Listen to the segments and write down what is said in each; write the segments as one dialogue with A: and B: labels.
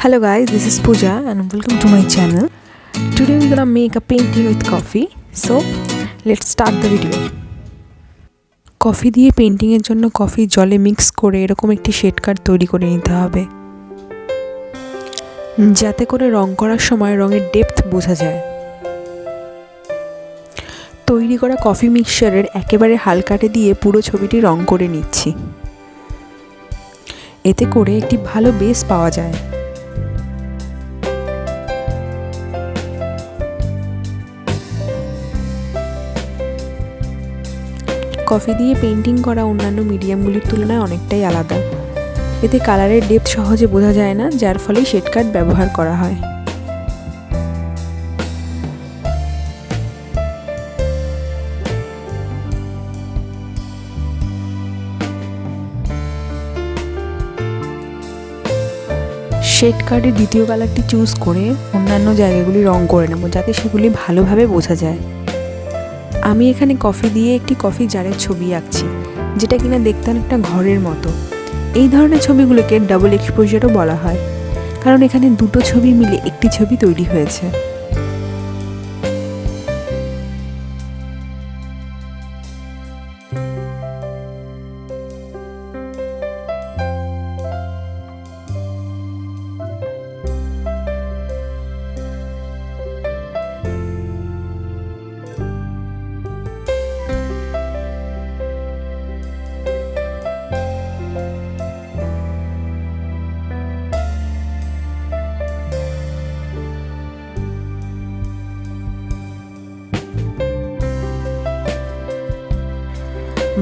A: Hello guys, this is Pooja and welcome to my channel. Today we're gonna make a painting with coffee. So let's start the video. Coffee দিয়ে painting এর জন্য coffee জলে mix করে এরকম একটি shade card তৈরি করে নিতে হবে, যাতে করে রং করার সময় রঙের ডেপথ বোঝা যায়। তৈরি করা কফি মিক্সচারের একেবারে হালকাটে দিয়ে পুরো ছবিটি রং করে নিচ্ছি। এতে করে একটি ভালো বেস পাওয়া যায়। কফি দিয়ে পেইন্টিং করা অন্যান্য মিডিয়ামগুলির তুলনায় অনেকটাই আলাদা। এতে কালারের ডেপথ সহজে বোঝা যায় না, যার ফলে শেড কার্ড ব্যবহার করা হয়। শেড কার্ডের দ্বিতীয় কালারটি চুজ করে অন্যান্য জায়গাগুলি রং করে নেব, যাতে সেগুলি ভালোভাবে বোঝা যায়। আমি এখানে কফি দিয়ে একটি কফি জারের ছবি আঁকছি, যেটা কিনা দেখতে অনেকটা ঘরের মতো। এই ধরনের ছবিগুলোকে ডাবল এক্সপোজারও বলা হয়, কারণ এখানে দুটো ছবি মিলে একটি ছবি তৈরি হয়েছে।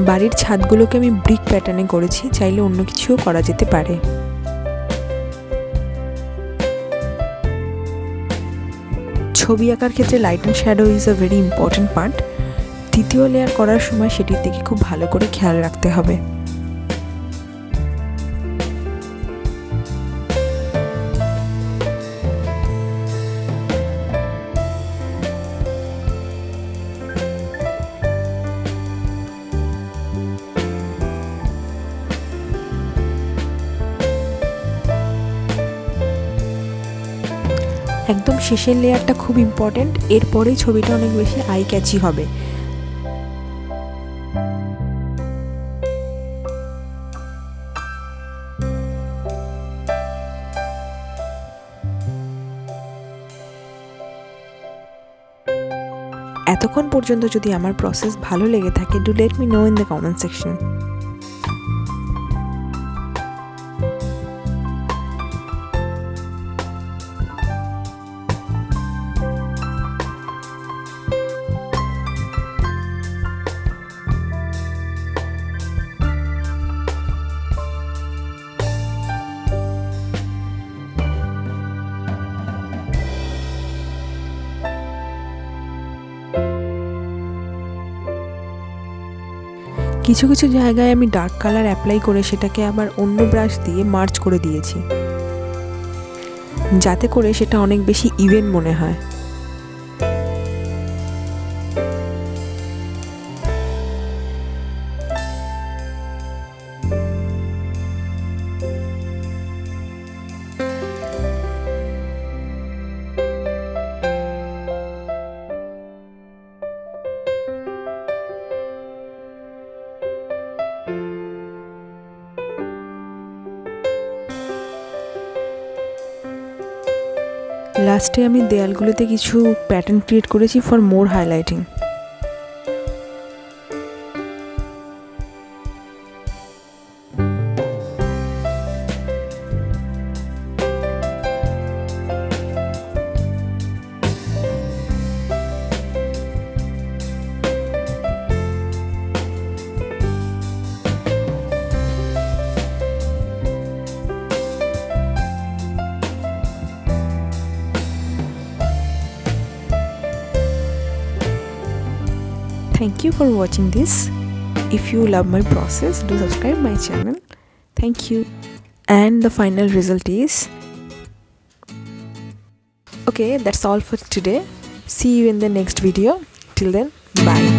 A: বাড়ির ছাদগুলোকে আমি ব্রিক প্যাটার্নে করেছি, চাইলে অন্য কিছুও করা যেতে পারে। ছবি আঁকার ক্ষেত্রে light and shadow is a very important part. দ্বিতীয় লেয়ার করার সময় সেটির দিকে খুব ভালো করে খেয়াল রাখতে হবে। একদম শেষের লেয়ারটা খুব ইম্পর্ট্যান্ট, এরপরেই ছবিটা অনেক বেশি আই ক্যাচি হবে। এতক্ষণ পর্যন্ত যদি আমার প্রসেস ভালো লেগে থাকে, do let me no in the comment section. কিছু কিছু জায়গায় আমি ডার্ক কালার অ্যাপ্লাই করে সেটাকে আবার অন্য ব্রাশ দিয়ে মার্জ করে দিয়েছি, যাতে করে সেটা অনেক বেশি ইভেন মনে হয়। লাস্টে আমি দেয়ালগুলোতে কিছু প্যাটার্ন ক্রিয়েট করেছি for more highlighting. Thank you for watching this. If you love my process, do subscribe my channel. Thank you. And the final result is okay. That's all for today. See you in the next video. Till then, bye.